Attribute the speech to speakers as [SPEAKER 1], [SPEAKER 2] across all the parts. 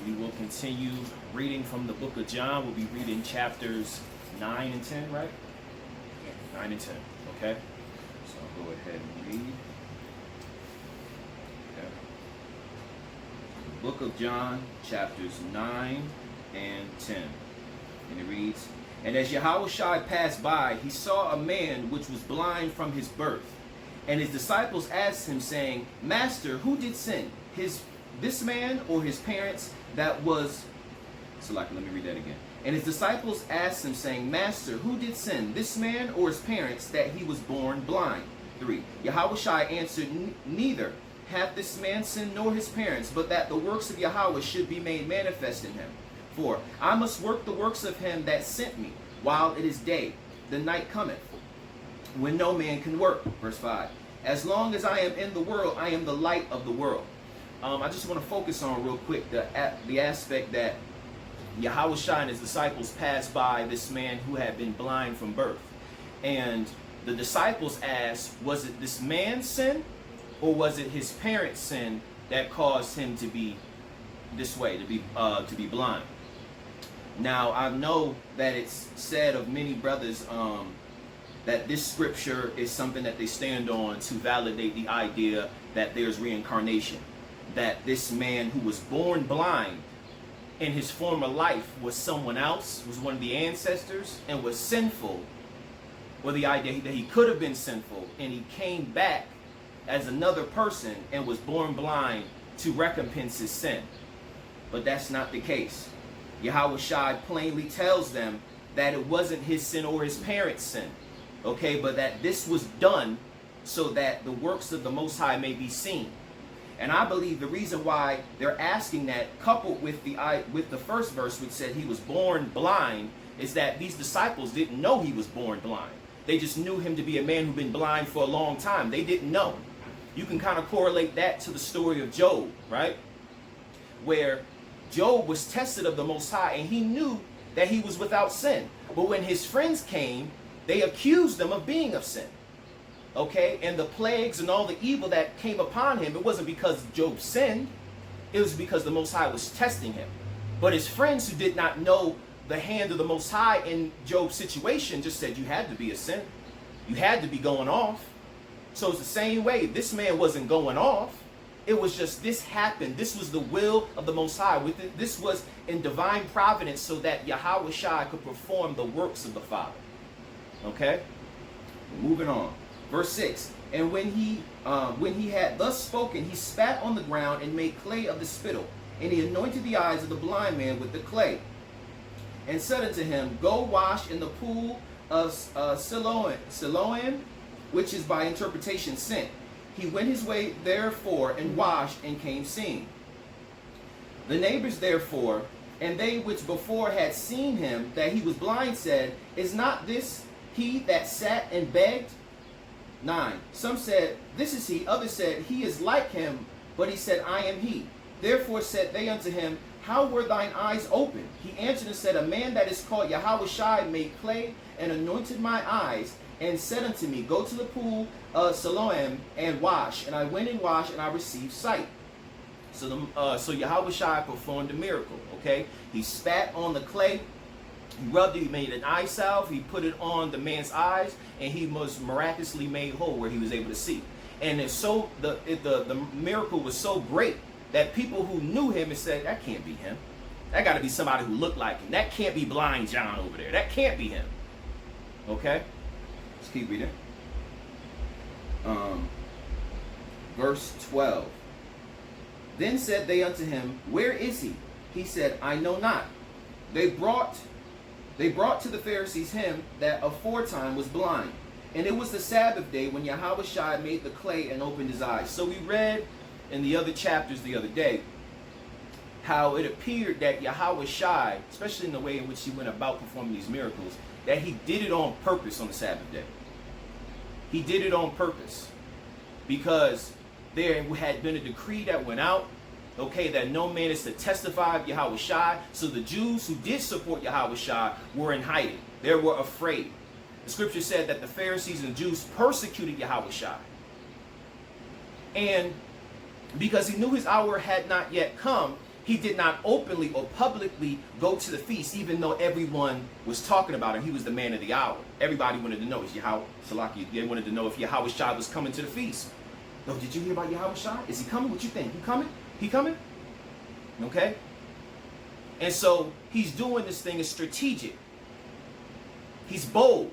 [SPEAKER 1] We will continue reading from the book of John. We'll be reading chapters 9 and 10, right? 9 and 10, okay? So I'll go ahead and read. Okay. The book of John, chapters 9 and 10. And it reads, "And as Yahushua passed by, he saw a man which was blind from his birth. And his disciples asked him, saying, Master, who did sin? This man or his parents that was..." So let me read that again. "And his disciples asked him, saying, Master, who did sin? This man or his parents that he was born blind?" 3. Yahushua answered, "Neither hath this man sinned nor his parents, but that the works of Yahweh should be made manifest in him. 4. I must work the works of him that sent me, while it is day. The night cometh, when no man can work." Verse 5. "As long as I am in the world, I am the light of the world." I just want to focus on real quick the aspect that Yahushua and his disciples passed by this man who had been blind from birth. And the disciples asked, was it this man's sin or was it his parents' sin that caused him to be this way, to be blind? Now, I know that it's said of many brothers that this scripture is something that they stand on to validate the idea that there's reincarnation. That this man who was born blind in his former life was someone else, was one of the ancestors, and was sinful, or the idea that he could have been sinful, and he came back as another person and was born blind to recompense his sin. But that's not the case. Yahushua plainly tells them that it wasn't his sin or his parents' sin, okay, but that this was done so that the works of the Most High may be seen. And I believe the reason why they're asking that, coupled with the first verse which said he was born blind, is that these disciples didn't know he was born blind. They just knew him to be a man who'd been blind for a long time. They didn't know. You can kind of correlate that to the story of Job, right? Where Job was tested of the Most High and he knew that he was without sin. But when his friends came, they accused him of being of sin. Okay, and the plagues and all the evil that came upon him, it wasn't because Job sinned, it was because the Most High was testing him. But his friends who did not know the hand of the Most High in Job's situation just said, you had to be a sin. You had to be going off. So it's the same way. This man wasn't going off. It was just this happened. This was the will of the Most High. This was in divine providence so that Yahushua could perform the works of the Father. Okay, moving on. Verse 6, "And when he had thus spoken, he spat on the ground and made clay of the spittle, and he anointed the eyes of the blind man with the clay, and said unto him, Go wash in the pool of Siloam, which is by interpretation sent. He went his way therefore and washed and came seeing. The neighbors therefore, and they which before had seen him that he was blind, said, Is not this he that sat and begged? 9. Some said, This is he. Others said, He is like him. But he said, I am he. Therefore said they unto him, How were thine eyes opened? He answered and said, A man that is called Yahushua made clay and anointed my eyes, and said unto me, Go to the pool of Siloam and wash. And I went and washed, and I received sight. So Yahushua performed a miracle. Okay, he spat on the clay. He rubbed it, he made an eye salve, he put it on the man's eyes, and he was miraculously made whole where he was able to see. And it's so the miracle was so great that people who knew him and said, that can't be him. That got to be somebody who looked like him. That can't be blind John over there. That can't be him. Okay? Let's keep reading. Verse 12. Then said they unto him, Where is he? He said, I know not. They brought to the Pharisees him that aforetime was blind. And it was the Sabbath day when Yahushua made the clay and opened his eyes. So we read in the other chapters the other day how it appeared that Yahushua, especially in the way in which he went about performing these miracles, that he did it on purpose on the Sabbath day. He did it on purpose because there had been a decree that went out, okay, that no man is to testify of Yahushua. So the Jews who did support Yahushua were in hiding. They were afraid. The scripture said that the Pharisees and Jews persecuted Yahushua. And because he knew his hour had not yet come, he did not openly or publicly go to the feast, even though everyone was talking about him. He was the man of the hour. Everybody wanted to know, is Yahweh, Salaki, they wanted to know if Yahweh Shai was coming to the feast. Oh, did you hear about Yahweh Shai? Is he coming? What you think? He coming? He coming? Okay? And so he's doing this thing as strategic. He's bold.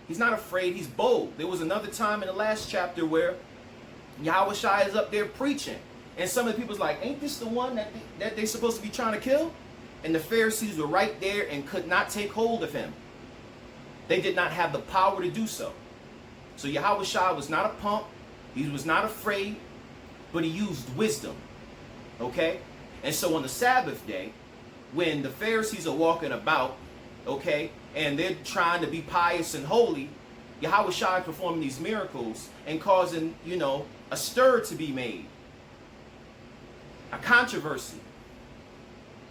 [SPEAKER 1] He's not afraid. He's bold. There was another time in the last chapter where Yahweh Shai is up there preaching. And some of the people's like, ain't this the one that they're supposed to be trying to kill? And the Pharisees were right there and could not take hold of him. They did not have the power to do so. So Yahweh Shai was not a punk. He was not afraid, but he used wisdom. Okay? And so on the Sabbath day, when the Pharisees are walking about, okay, and they're trying to be pious and holy, Yahweh Shai performing these miracles and causing, a stir to be made. A controversy.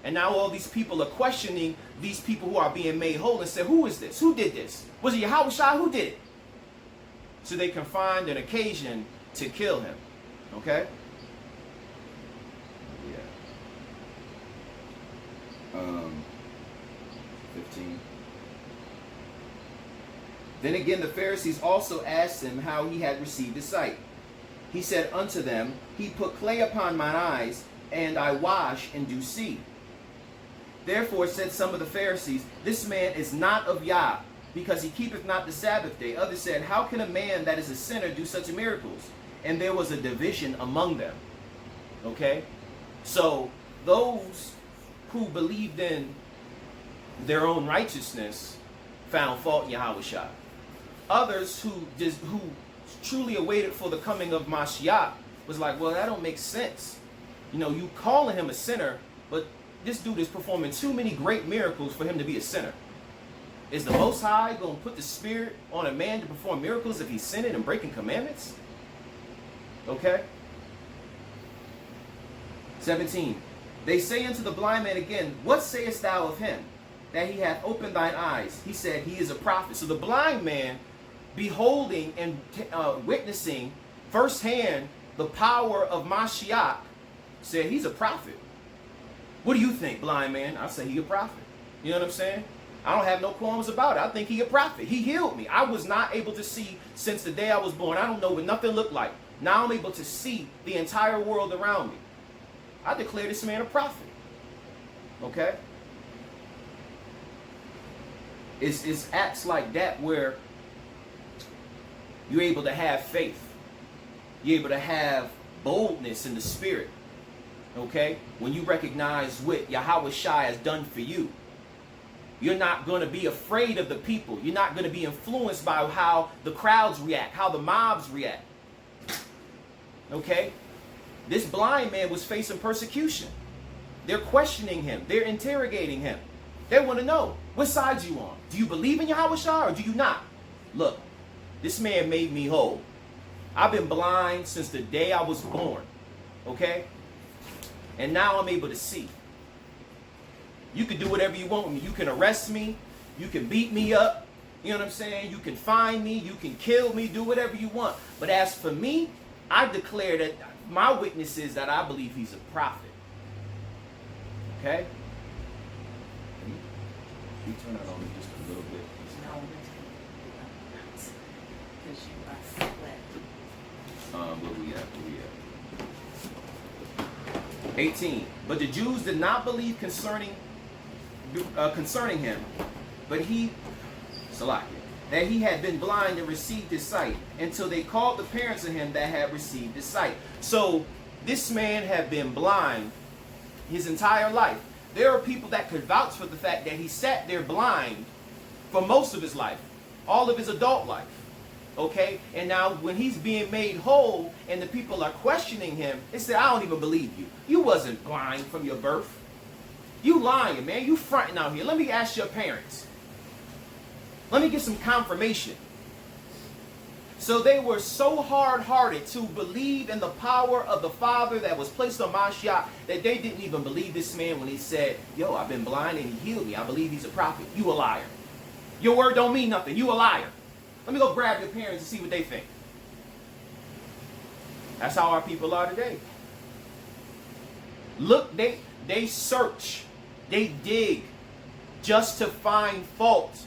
[SPEAKER 1] And now all these people are questioning these people who are being made whole and say, who is this? Who did this? Was it Yahweh Shai? Who did it? So they can find an occasion to kill him. Okay? Yeah. 15. Then again the Pharisees also asked him how he had received his sight. He said unto them, he put clay upon mine eyes, and I wash and do see. Therefore said some of the Pharisees, this man is not of Yah, because he keepeth not the Sabbath day. Others said, how can a man that is a sinner do such miracles? And there was a division among them. Okay? So those who believed in their own righteousness found fault in Yahweh Shai. Others who truly awaited for the coming of Mashiach was like, well, that don't make sense. You calling him a sinner, but this dude is performing too many great miracles for him to be a sinner. Is the Most High going to put the Spirit on a man to perform miracles if he's sinning and breaking commandments? Okay? 17. They say unto the blind man again, what sayest thou of him, that he hath opened thine eyes? He said, he is a prophet. So the blind man, beholding and witnessing firsthand the power of Mashiach, said, he's a prophet. What do you think, blind man? I say he a prophet. You know what I'm saying? I don't have no qualms about it. I think he a prophet. He healed me. I was not able to see since the day I was born. I don't know what nothing looked like. Now I'm able to see the entire world around me. I declare this man a prophet. Okay? It's acts like that where you're able to have faith. You're able to have boldness in the spirit. Okay? When you recognize what Yahweh Shai has done for you. You're not going to be afraid of the people. You're not going to be influenced by how the crowds react, how the mobs react. Okay? This blind man was facing persecution. They're questioning him. They're interrogating him. They want to know, what side you on? Do you believe in Yahweh Shai or do you not? Look, this man made me whole. I've been blind since the day I was born. Okay? And now I'm able to see. You can do whatever you want with me. You can arrest me. You can beat me up. You know what I'm saying? You can find me. You can kill me. Do whatever you want. But as for me, I declare that my witness is that I believe he's a prophet. Okay? Can you turn that on just a little bit?
[SPEAKER 2] No, because you are split.
[SPEAKER 1] Where we at? 18. But the Jews did not believe concerning him, but that he had been blind and received his sight, until they called the parents of him that had received his sight. So this man had been blind his entire life. There are people that could vouch for the fact that he sat there blind for most of his life, all of his adult life. Okay? And now when he's being made whole and the people are questioning him, they say, I don't even believe you. You wasn't blind from your birth. You lying, man. You fronting out here. Let me ask your parents. Let me get some confirmation. So they were so hard-hearted to believe in the power of the Father that was placed on Mashiach that they didn't even believe this man when he said, yo, I've been blind and he healed me. I believe he's a prophet. You a liar. Your word don't mean nothing. You a liar. Let me go grab your parents and see what they think. That's how our people are today. Look, they search, they dig just to find fault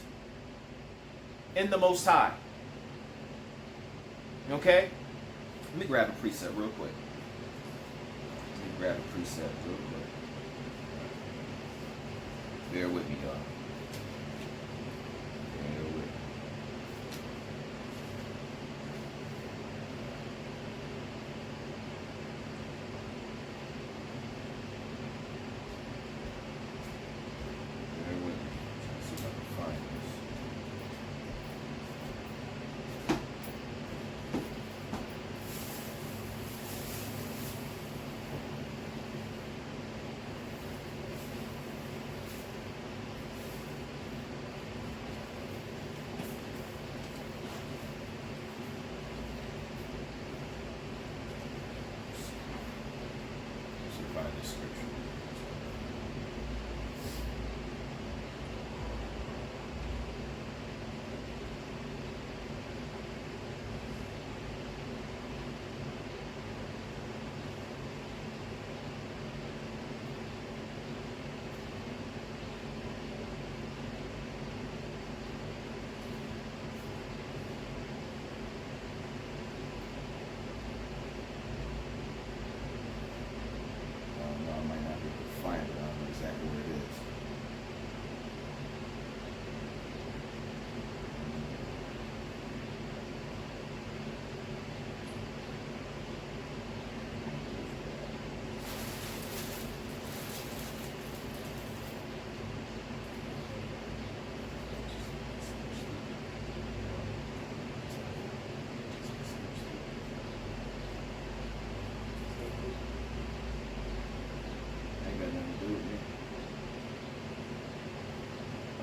[SPEAKER 1] in the Most High. Okay? Let me grab a precept real quick. Bear with me, y'all. Bear with me. Bear with me. Let's see if I can find this. Find this scripture. I might not be able to find it. I don't know exactly where it is. Ain't got nothing to do with me. I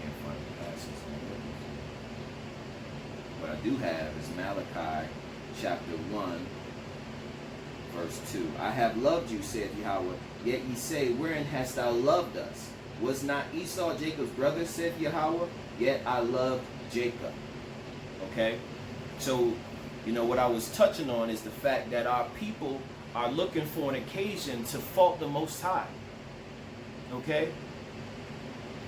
[SPEAKER 1] can't find the passage. What I do have is Malachi chapter 1, verse 2. I have loved you, saith Yahweh, yet ye say, wherein hast thou loved us? Was not Esau Jacob's brother, saith Yahweh, yet I loved Jacob. Okay? So, you know, what I was touching on is the fact that our people are looking for an occasion to fault the Most High. Okay?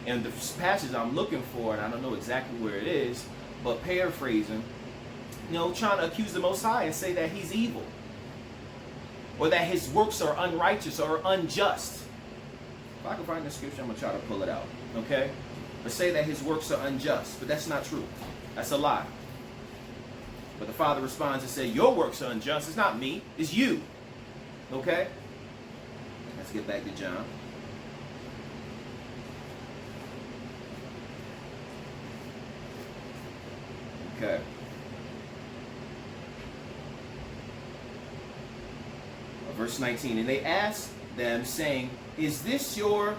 [SPEAKER 1] And the passage I'm looking for, and I don't know exactly where it is, but paraphrasing, you know, trying to accuse the Most High and say that he's evil, or that his works are unrighteous or unjust. If I can find the scripture, I'm going to try to pull it out. Okay? But say that his works are unjust, but that's not true. That's a lie. But the Father responds and says, your works are unjust. It's not me. It's you. Okay? Let's get back to John. Okay. Verse 19. And they asked them, saying, is this your...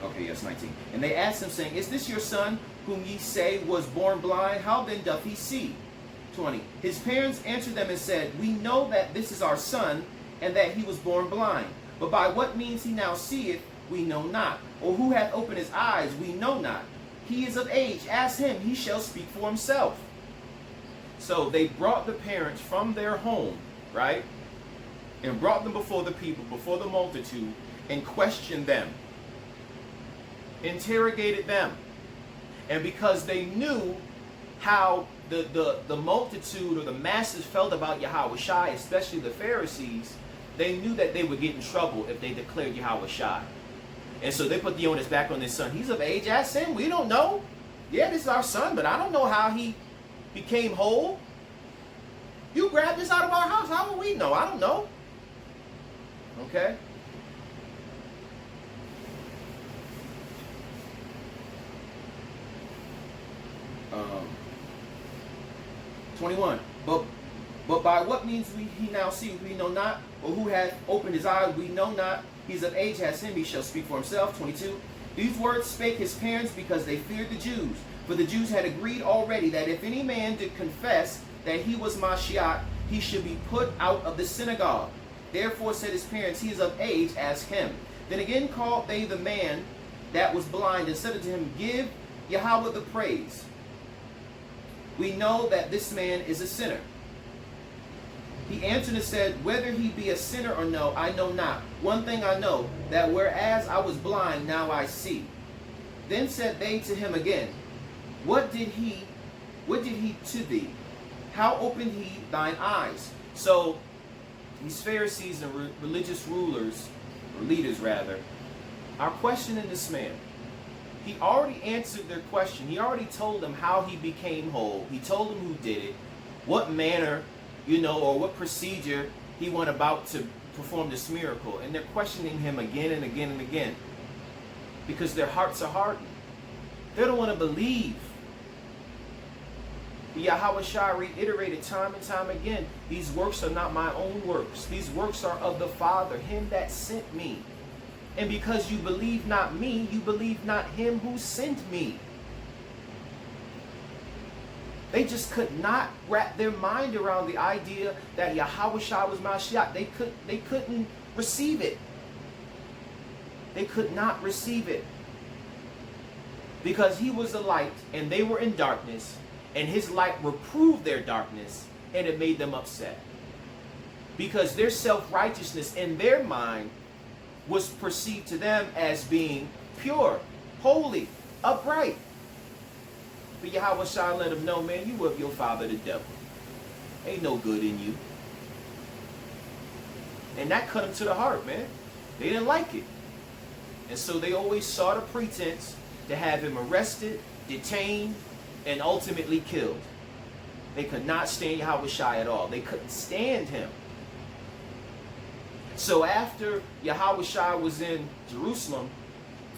[SPEAKER 1] Okay, yes, 19. And they asked him, saying, is this your son, whom ye say was born blind? How then doth he see? 20. His parents answered them and said, we know that this is our son, and that he was born blind. But by what means he now seeth, we know not. Or who hath opened his eyes, we know not. He is of age. Ask him, he shall speak for himself. So they brought the parents from their home, right? And brought them before the people, before the multitude, and questioned them. Interrogated them. And because they knew how the multitude or the masses felt about Yahweh Shai, especially the Pharisees, they knew that they would get in trouble if they declared Yahweh Shai. And so they put the onus back on their son. He's of age, ask him. We don't know. Yeah, this is our son, but I don't know how he became whole. You grabbed this out of our house. How will we know? I don't know. Okay? 21. But by what means he now seeth, we know not, or who hath opened his eyes, we know not. He's of age, has him, he shall speak for himself. 22. These words spake his parents because they feared the Jews. For the Jews had agreed already that if any man did confess that he was Mashiach, he should be put out of the synagogue. Therefore said his parents, he is of age, ask him. Then again called they the man that was blind, and said unto him, give Yahweh the praise. We know that this man is a sinner. He answered and said, whether he be a sinner or no, I know not. One thing I know, that whereas I was blind, now I see. Then said they to him again, What did he to thee? How opened he thine eyes? So these Pharisees and religious rulers, or leaders rather, are questioning this man. He already answered their question. He already told them how he became whole. He told them who did it, what manner, or what procedure he went about to perform this miracle. And they're questioning him again and again and again because their hearts are hardened. They don't want to believe. Yahweh Shai reiterated time and time again, these works are not my own works. These works are of the Father, him that sent me. And because you believe not me, you believe not him who sent me. They just could not wrap their mind around the idea that Yahweh Shai was Mashiach. They couldn't receive it. They could not receive it. Because he was the light and they were in darkness, and his light reproved their darkness, and it made them upset. Because their self-righteousness in their mind was perceived to them as being pure, holy, upright. But Yahweh Shai let them know, man, you of your father the devil. Ain't no good in you. And that cut them to the heart, man. They didn't like it. And so they always sought a pretense to have him arrested, detained, and ultimately killed. They could not stand Yahweh Shai at all. They couldn't stand him. So after Yahweh Shai was in Jerusalem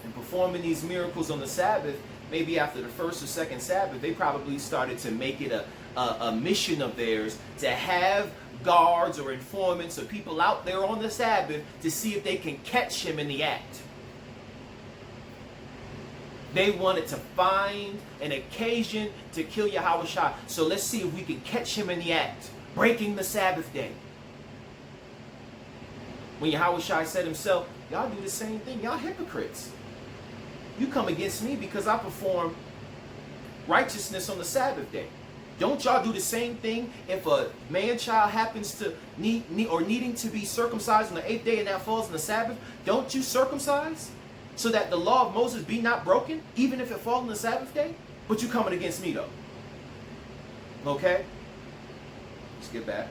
[SPEAKER 1] and performing these miracles on the Sabbath, maybe after the first or second Sabbath, they probably started to make it a mission of theirs to have guards or informants or people out there on the Sabbath to see if they can catch him in the act. They wanted to find an occasion to kill Yahweh Shai. So let's see if we can catch him in the act, breaking the Sabbath day. When Yahweh Shai said himself, y'all do the same thing. Y'all hypocrites. You come against me because I perform righteousness on the Sabbath day. Don't y'all do the same thing if a man-child happens to needing to be circumcised on the 8th day and that falls on the Sabbath? Don't you circumcise so that the law of Moses be not broken, even if it falls on the Sabbath day? But you coming against me though. Okay? Let's get back.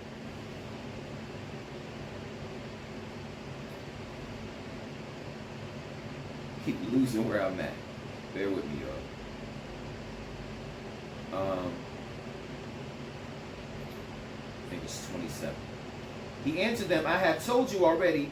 [SPEAKER 1] Keep losing where I'm at. Bear with me, y'all. I think it's 27. He answered them, I have told you already,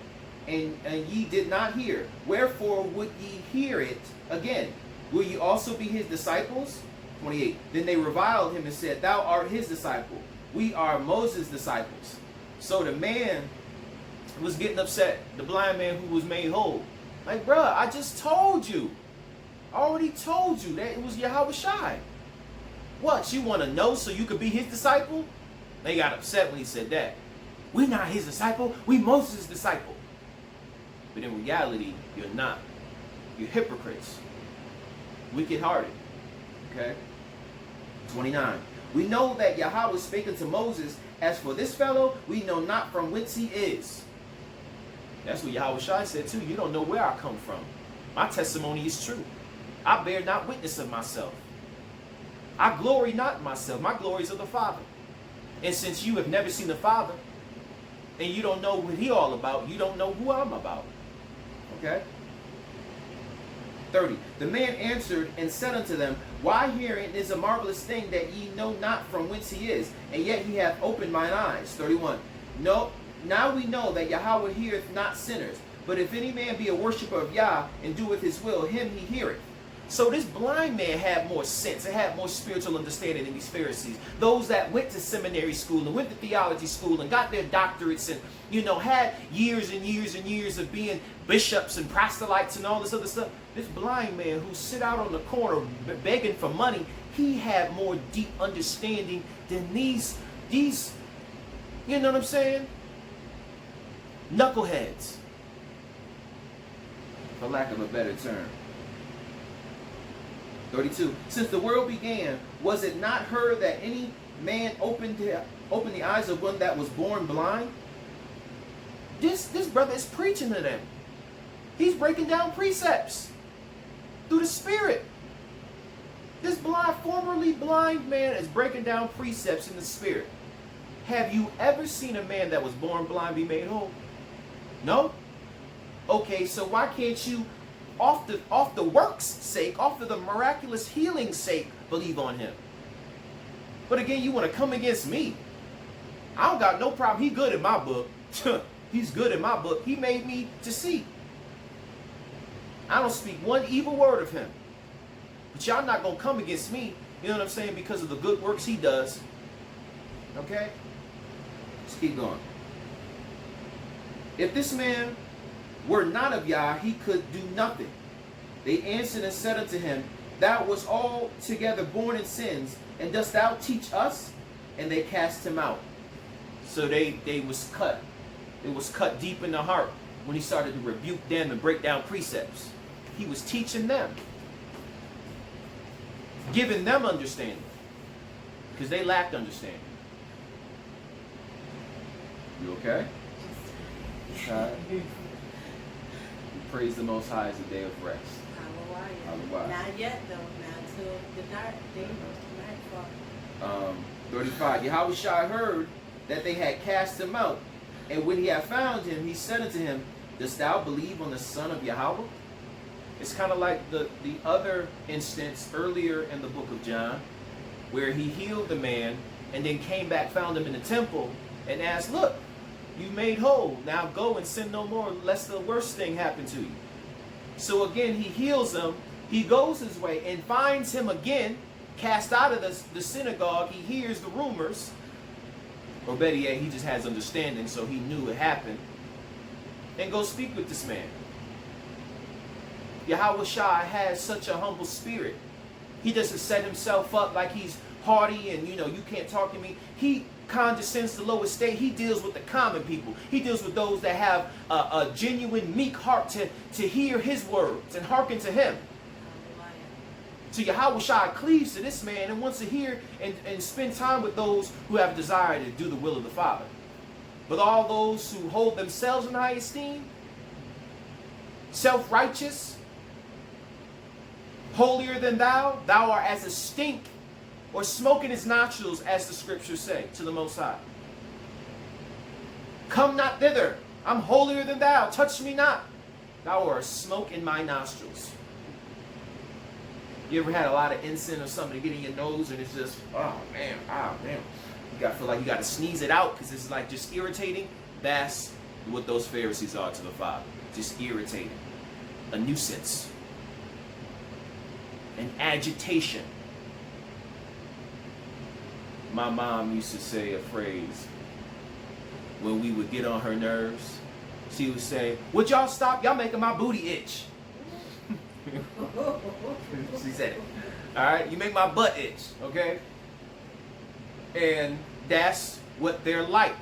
[SPEAKER 1] and ye did not hear. Wherefore would ye hear it again? Will ye also be his disciples? 28. Then they reviled him and said, Thou art his disciple. We are Moses' disciples. So the man was getting upset, the blind man who was made whole. Like, bruh, I just told you. I already told you that it was Yahweh Shai. What, you want to know so you could be his disciple? They got upset when he said that. We're not his disciple. We Moses' disciple. But in reality, you're not. You're hypocrites. Wicked-hearted. Okay? 29. We know that Yahweh spake unto Moses, As for this fellow, we know not from whence he is. That's what Yahweh Shai said too. You don't know where I come from. My testimony is true. I bear not witness of myself. I glory not in myself. My glory is of the Father. And since you have never seen the Father, and you don't know what he all about, you don't know who I'm about. Okay? 30. The man answered and said unto them, Why herein is a marvelous thing that ye know not from whence he is, and yet he hath opened mine eyes. 31. No. Now we know that Yahweh heareth not sinners, but if any man be a worshiper of Yah and doeth his will, him he heareth. So this blind man had more sense and had more spiritual understanding than these Pharisees. Those that went to seminary school and went to theology school and got their doctorates and, had years and years and years of being bishops and proselytes and all this other stuff. This blind man who sit out on the corner begging for money, he had more deep understanding than these, you know what I'm saying? Knuckleheads, for lack of a better term. 32. Since the world began, was it not heard that any man opened open the eyes of one that was born blind. This brother is preaching to them. He's breaking down precepts through the Spirit. This formerly blind man is breaking down precepts in the Spirit. Have you ever seen a man that was born blind be made whole? No? Okay, so why can't you, off the works' sake, off of the miraculous healing sake, believe on him? But again, you want to come against me. I don't got no problem. He good in my book. He's good in my book. He made me to see. I don't speak one evil word of him. But y'all not going to come against me, you know what I'm saying, because of the good works he does. Okay? Let's keep going. If this man were not of Yah, he could do nothing. They answered and said unto him, Thou wast altogether born in sins, and dost thou teach us? And they cast him out. So they was cut. It was cut deep in the heart when he started to rebuke them and break down precepts. He was teaching them, giving them understanding, because they lacked understanding. You okay? We praise the Most High as a day of rest.
[SPEAKER 2] Hallelujah. Not yet, though. Not till the dark day, nightfall.
[SPEAKER 1] 35. Yahushua heard that they had cast him out, and when he had found him, he said unto him, Dost thou believe on the Son of Yahweh? It's kind of like the other instance earlier in the book of John, where he healed the man and then came back, found him in the temple, and asked, Look, you made whole. Now go and sin no more, lest the worst thing happen to you. So again, he heals him. He goes his way and finds him again, cast out of the synagogue. He hears the rumors. Or better yet, he just has understanding, so he knew it happened. And go speak with this man. Yahushua has such a humble spirit. He doesn't set himself up like he's haughty and, you can't talk to me. He condescends to low estate. He deals with the common people. He deals with those that have a genuine meek heart to hear his words and hearken to him. So Yahushua cleaves to this man and wants to hear and spend time with those who have a desire to do the will of the Father. But all those who hold themselves in high esteem, self-righteous, holier than thou art as a stink or smoke in his nostrils, as the scriptures say, to the Most High. Come not thither. I'm holier than thou. Touch me not. Thou art smoke in my nostrils. You ever had a lot of incense or something to get in your nose and it's just, oh man. You feel like you got to sneeze it out because it's like just irritating. That's what those Pharisees are to the Father. Just irritating. A nuisance. An agitation. My mom used to say a phrase when we would get on her nerves. She would say, would y'all stop? Y'all making my booty itch. She said it. All right, you make my butt itch, okay? And that's what they're like.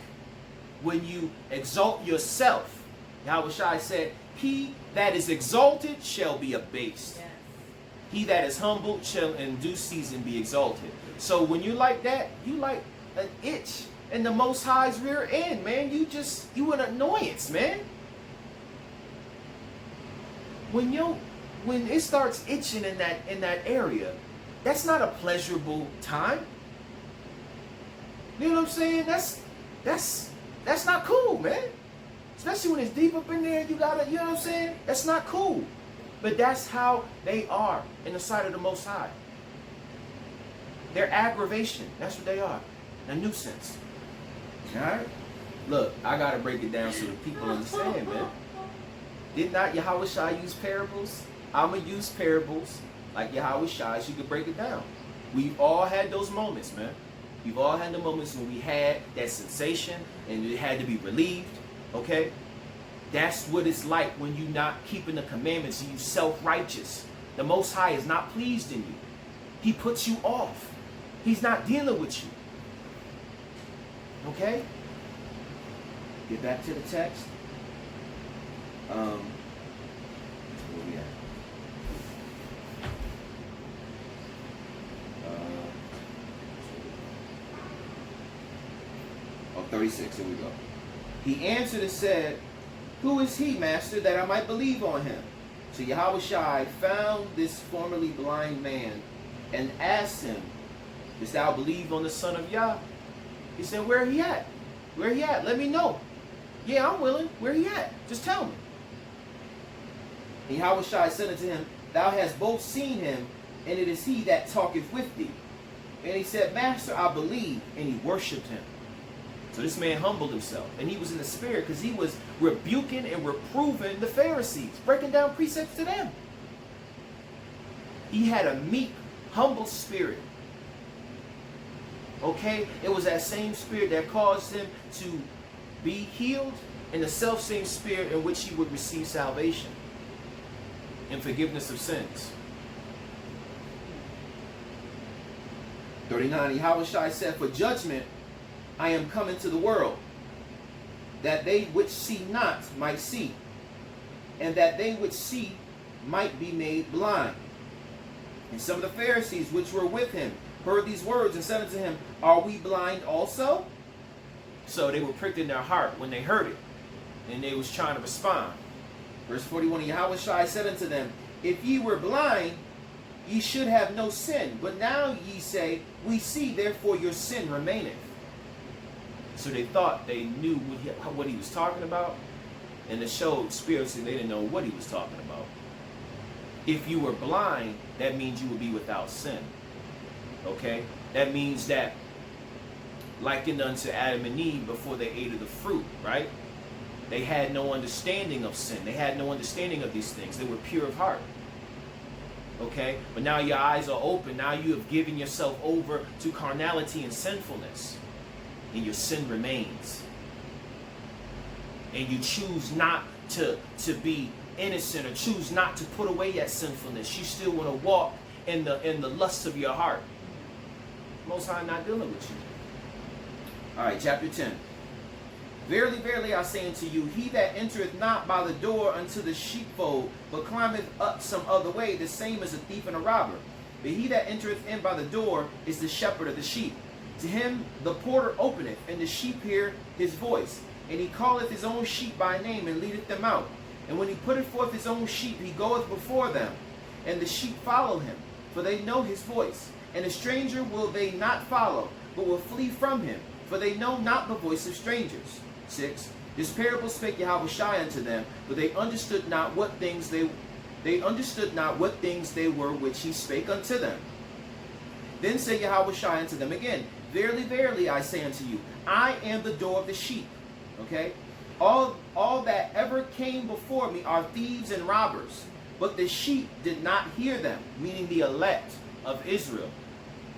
[SPEAKER 1] When you exalt yourself, Yahushua said, he that is exalted shall be abased. Yes. He that is humbled shall in due season be exalted. So when you like that, you like an itch in the Most High's rear end, man. You an annoyance, man. When it starts itching in that area, that's not a pleasurable time. You know what I'm saying? That's not cool, man. Especially when it's deep up in there, you know what I'm saying? That's not cool. But that's how they are in the sight of the Most High. They're aggravation. That's what they are. A nuisance. Alright? Look, I gotta break it down so that people understand, man. Did not Yahushua use parables? I'ma use parables like Yahushua, so you can break it down. We've all had those moments, man. We've all had the moments when we had that sensation and it had to be relieved. Okay? That's what it's like when you're not keeping the commandments and you self-righteous. The Most High is not pleased in you. He puts you off. He's not dealing with you. Okay? Get back to the text. Where we at? 36, here we go. He answered and said, who is he, master, that I might believe on him? So Yahushua found this formerly blind man and asked him, dost thou believe on the Son of Yah? He said, where he at? Where he at? Let me know. Yeah, I'm willing. Where he at? Just tell me. And Yahushua said unto him, thou hast both seen him, and it is he that talketh with thee. And he said, master, I believe. And he worshipped him. So this man humbled himself. And he was in the spirit because he was rebuking and reproving the Pharisees, breaking down precepts to them. He had a meek, humble spirit. Okay? It was that same spirit that caused him to be healed, and the self-same spirit in which he would receive salvation and forgiveness of sins. 39, Yahushua said, for judgment I am come into the world, that they which see not might see, and that they which see might be made blind. And some of the Pharisees which were with him heard these words and said unto him, are we blind also? So they were pricked in their heart when they heard it, and they was trying to respond. Verse 41, Yahushua said unto them, if ye were blind, ye should have no sin. But now ye say, we see, therefore your sin remaineth. So they thought they knew what he was talking about, and to show spiritually they didn't know what he was talking about. If you were blind, that means you would be without sin. Okay? That means that, likened unto Adam and Eve before they ate of the fruit, right? They had no understanding of sin. They had no understanding of these things. They were pure of heart. Okay? But now your eyes are open. Now you have given yourself over to carnality and sinfulness. And your sin remains. And you choose not to be innocent, or choose not to put away that sinfulness. You still want to walk in the lusts of your heart. Most High not dealing with you. Alright, chapter 10. Verily, verily, I say unto you, he that entereth not by the door unto the sheepfold, but climbeth up some other way, the same as a thief and a robber. But he that entereth in by the door is the shepherd of the sheep. To him the porter openeth, and the sheep hear his voice. And he calleth his own sheep by name, and leadeth them out. And when he putteth forth his own sheep, he goeth before them. And the sheep follow him, for they know his voice. And a stranger will they not follow, but will flee from him, for they know not the voice of strangers. 6. This parable spake Yahushua unto them, but they understood not what things they were which he spake unto them. Then said Yahushua unto them again, verily, verily, I say unto you, I am the door of the sheep. Okay? All that ever came before me are thieves and robbers, but the sheep did not hear them, meaning the elect of Israel.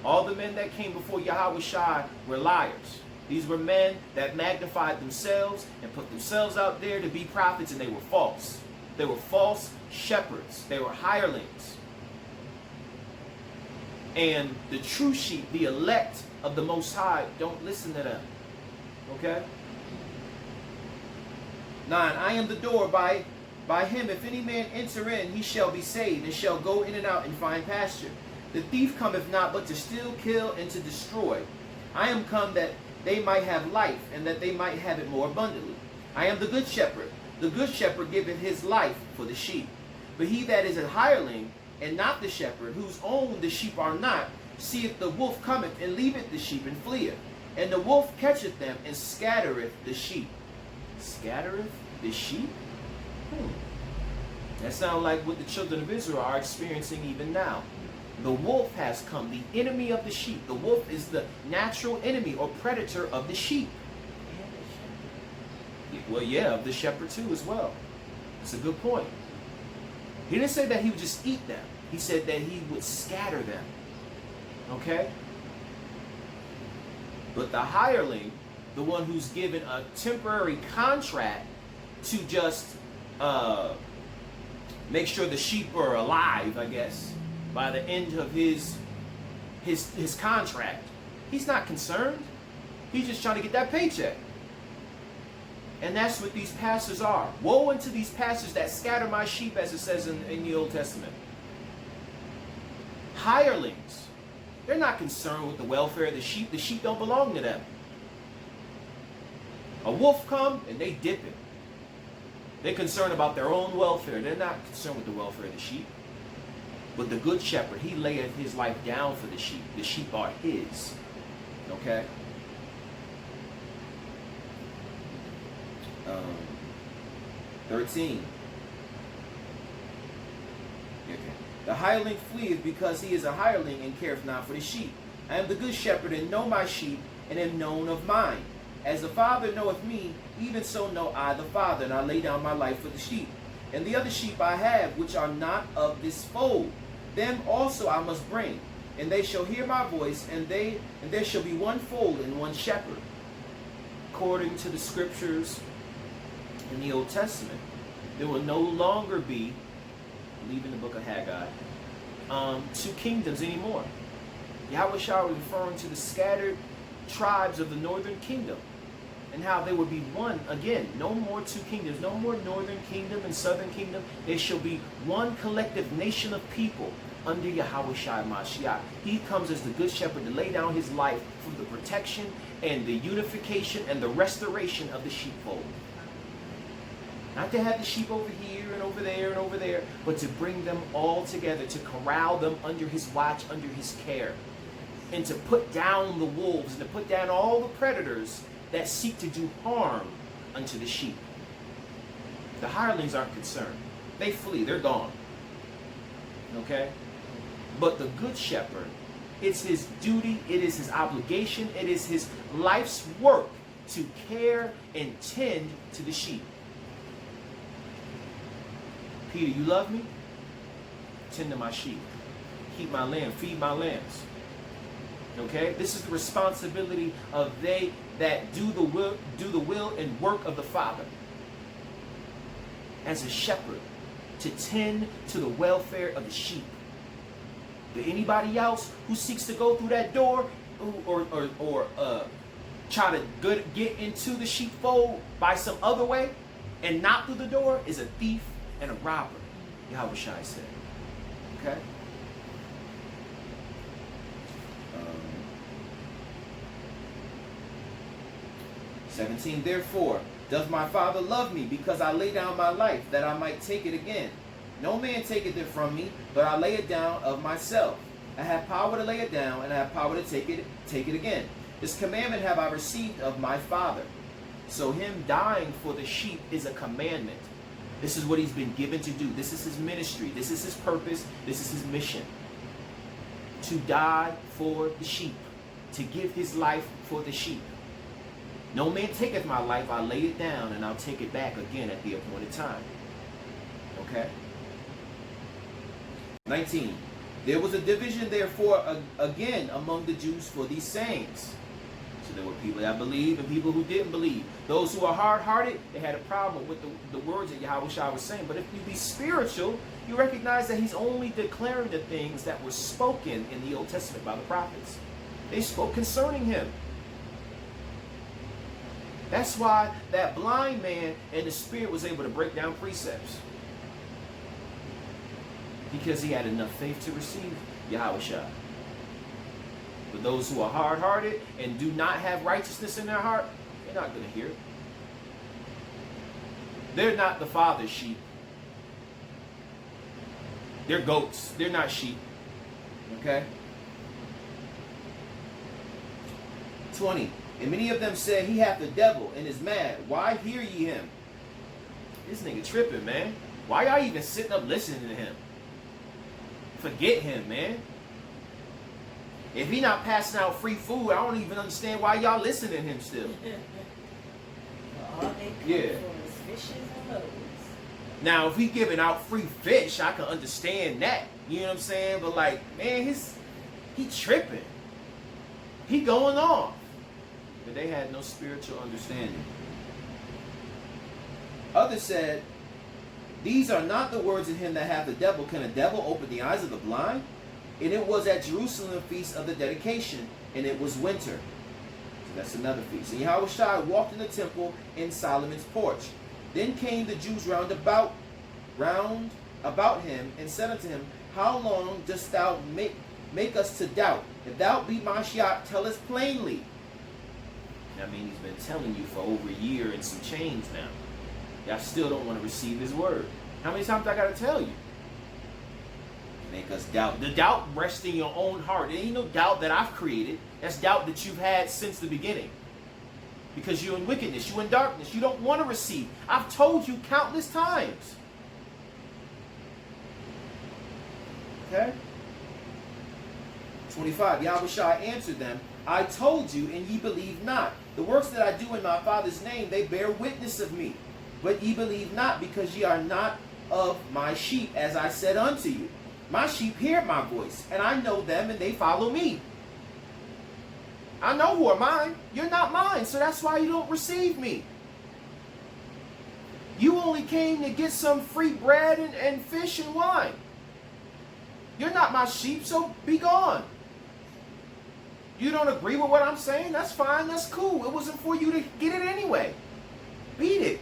[SPEAKER 1] All the men that came before Yahushua were liars. These were men that magnified themselves and put themselves out there to be prophets, and they were false. They were false shepherds. They were hirelings. And the true sheep, the elect of the Most High, don't listen to them. Okay? 9. I am the door. By him, if any man enter in, he shall be saved, and shall go in and out and find pasture. The thief cometh not but to steal, kill, and to destroy. I am come that they might have life, and that they might have it more abundantly. I am the good shepherd. The good shepherd giveth his life for the sheep. But he that is a hireling, and not the shepherd, whose own the sheep are not, seeth the wolf cometh, and leaveth the sheep, and fleeth. And the wolf catcheth them, and scattereth the sheep. Scattereth the sheep? That sounds like what the children of Israel are experiencing even now. The wolf has come, the enemy of the sheep. The wolf is the natural enemy or predator of the sheep. Well, yeah, of the shepherd too as well. That's a good point. He didn't say that he would just eat them. He said that he would scatter them. Okay? But the hireling, the one who's given a temporary contract to just make sure the sheep are alive, I guess, by the end of his contract, he's not concerned. He's just trying to get that paycheck. And that's what these pastors are. Woe unto these pastors that scatter my sheep, as it says in the Old Testament. Hirelings. They're not concerned with the welfare of the sheep. The sheep don't belong to them. A wolf come and they dip him. They're concerned about their own welfare. They're not concerned with the welfare of the sheep. But the good shepherd, he layeth his life down for the sheep. The sheep are his. Okay? 13. Okay. The hireling fleeth because he is a hireling and careth not for the sheep. I am the good shepherd and know my sheep and am known of mine. As the Father knoweth me, even so know I the Father, and I lay down my life for the sheep. And the other sheep I have, which are not of this fold, them also I must bring, and they shall hear my voice, and there shall be one fold and one shepherd. According to the scriptures in the Old Testament, there will no longer be, I believe in the book of Haggai, two kingdoms anymore. Yahweh Shah was referring to the scattered tribes of the northern kingdom and how they would be one again. No more two kingdoms, no more northern kingdom and southern kingdom. There shall be one collective nation of people under Yahweh Shai Mashiach. He comes as the good shepherd to lay down his life for the protection and the unification and the restoration of the sheepfold. Not to have the sheep over here and over there and over there, but to bring them all together, to corral them under his watch, under his care, and to put down the wolves and to put down all the predators that seek to do harm unto the sheep. The hirelings aren't concerned. They flee. They're gone. Okay? But the good shepherd, it's his duty, it is his obligation, it is his life's work to care and tend to the sheep. Peter, you love me? Tend to my sheep. Keep my lamb. Feed my lambs. Okay? This is the responsibility of they that do the will and work of the Father. As a shepherd, to tend to the welfare of the sheep. To anybody else who seeks to go through that door or try to get into the sheepfold by some other way and not through the door is a thief and a robber, Yahweh Shai said. Okay? 17, therefore doth my Father love me, because I lay down my life, that I might take it again. No man taketh it from me, but I lay it down of myself. I have power to lay it down, and I have power to take it again. This commandment have I received of my Father. So him dying for the sheep is a commandment. This is what he's been given to do. This is his ministry. This is his purpose. This is his mission. To die for the sheep. To give his life for the sheep. No man taketh my life, I lay it down, and I'll take it back again at the appointed time. Okay? 19. There was a division, therefore, again among the Jews for these sayings. So there were people that believed and people who didn't believe. Those who are hard-hearted, they had a problem with the words that Yahweh Shai was saying. But if you be spiritual, you recognize that he's only declaring the things that were spoken in the Old Testament by the prophets. They spoke concerning him. That's why that blind man and the spirit was able to break down precepts. Because he had enough faith to receive Yahweh Shai. But those who are hard-hearted and do not have righteousness in their heart, they're not going to hear it. They're not the Father's sheep. They're goats. They're not sheep. Okay? 20. And many of them said, he hath the devil and is mad. Why hear ye him? This nigga tripping, man. Why y'all even sitting up listening to him? Forget him, man. If he not passing out free food, I don't even understand why y'all listening to him still.
[SPEAKER 2] All they come for is fishes and loaves.
[SPEAKER 1] Now, if he giving out free fish, I can understand that. You know what I'm saying? But like, man, he tripping. He going off. But they had no spiritual understanding. Others said, these are not the words of him that hath the devil. Can a devil open the eyes of the blind? And it was at Jerusalem feast of the dedication, and it was winter. So that's another feast. And Yahweh Shai walked in the temple in Solomon's porch. Then came the Jews round about him, and said unto him, how long dost thou make us to doubt? If thou be Mashiach, tell us plainly. I mean, he's been telling you for over a year and some change now. Y'all still don't want to receive his word. How many times I got to tell you? Make us doubt. The doubt rests in your own heart. There ain't no doubt that I've created. That's doubt that you've had since the beginning. Because you're in wickedness. You're in darkness. You don't want to receive. I've told you countless times. Okay? 25. Yahushua answered them, I told you, and ye believe not. The works that I do in my Father's name, they bear witness of me. But ye believe not, because ye are not of my sheep, as I said unto you. My sheep hear my voice, and I know them, and they follow me. I know who are mine. You're not mine, so that's why you don't receive me. You only came to get some free bread and fish and wine. You're not my sheep, so be gone. You don't agree with what I'm saying? That's fine, that's cool. It wasn't for you to get it anyway. Beat it.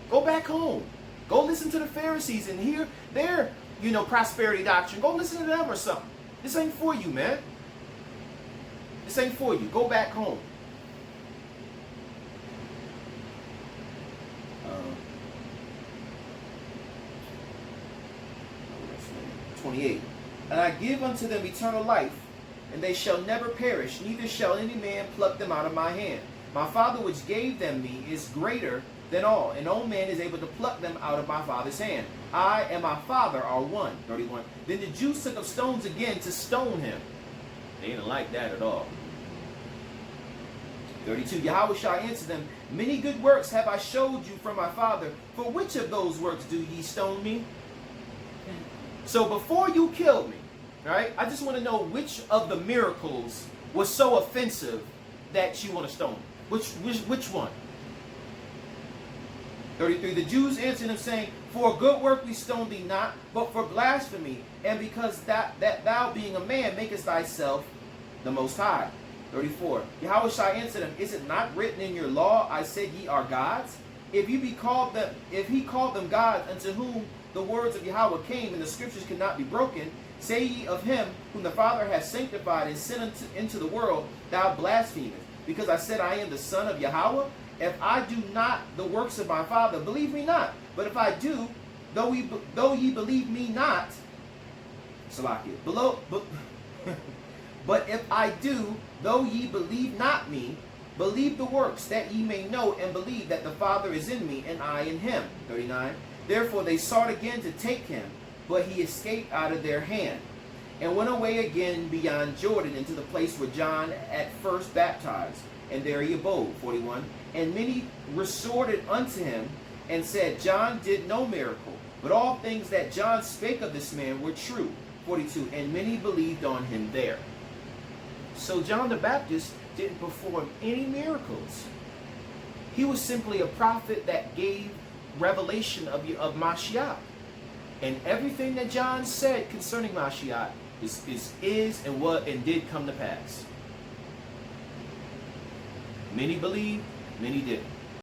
[SPEAKER 1] Go back home. Go listen to the Pharisees and hear their, prosperity doctrine. Go listen to them or something. This ain't for you, man. This ain't for you. Go back home. 28. And I give unto them eternal life, and they shall never perish, neither shall any man pluck them out of my hand. My Father which gave them me is greater than all, and no man is able to pluck them out of my Father's hand. I and my Father are one. 31. Then the Jews took up stones again to stone him. They didn't like that at all. 32. Yahushua answered them, Many good works have I showed you from my Father. For which of those works do ye stone me? So before you killed me, right, I just want to know which of the miracles was so offensive that you want to stone me. Which one? 33. The Jews answered him, saying, For a good work we stone thee not, but for blasphemy, and because that thou being a man makest thyself the Most High. 34. Yahushua answered him, Is it not written in your law, I said ye are gods? If he called them gods, unto whom the words of Yahweh came, and the scriptures cannot be broken, say ye of him whom the Father hath sanctified and sent into the world, thou blasphemest, because I said I am the Son of Yahweh? If I do not the works of my Father, believe me not. But if I do, though ye believe me not, but if I do, though ye believe not me, believe the works, that ye may know and believe that the Father is in me, and I in him. 39. Therefore they sought again to take him, but he escaped out of their hand, and went away again beyond Jordan into the place where John at first baptized, and there he abode. 41. And many resorted unto him, and said, John did no miracle, but all things that John spake of this man were true. 42. And many believed on him there. So John the Baptist didn't perform any miracles. He was simply a prophet that gave revelation of Mashiach. And everything that John said concerning Mashiach is and did come to pass. Many believed, many didn't.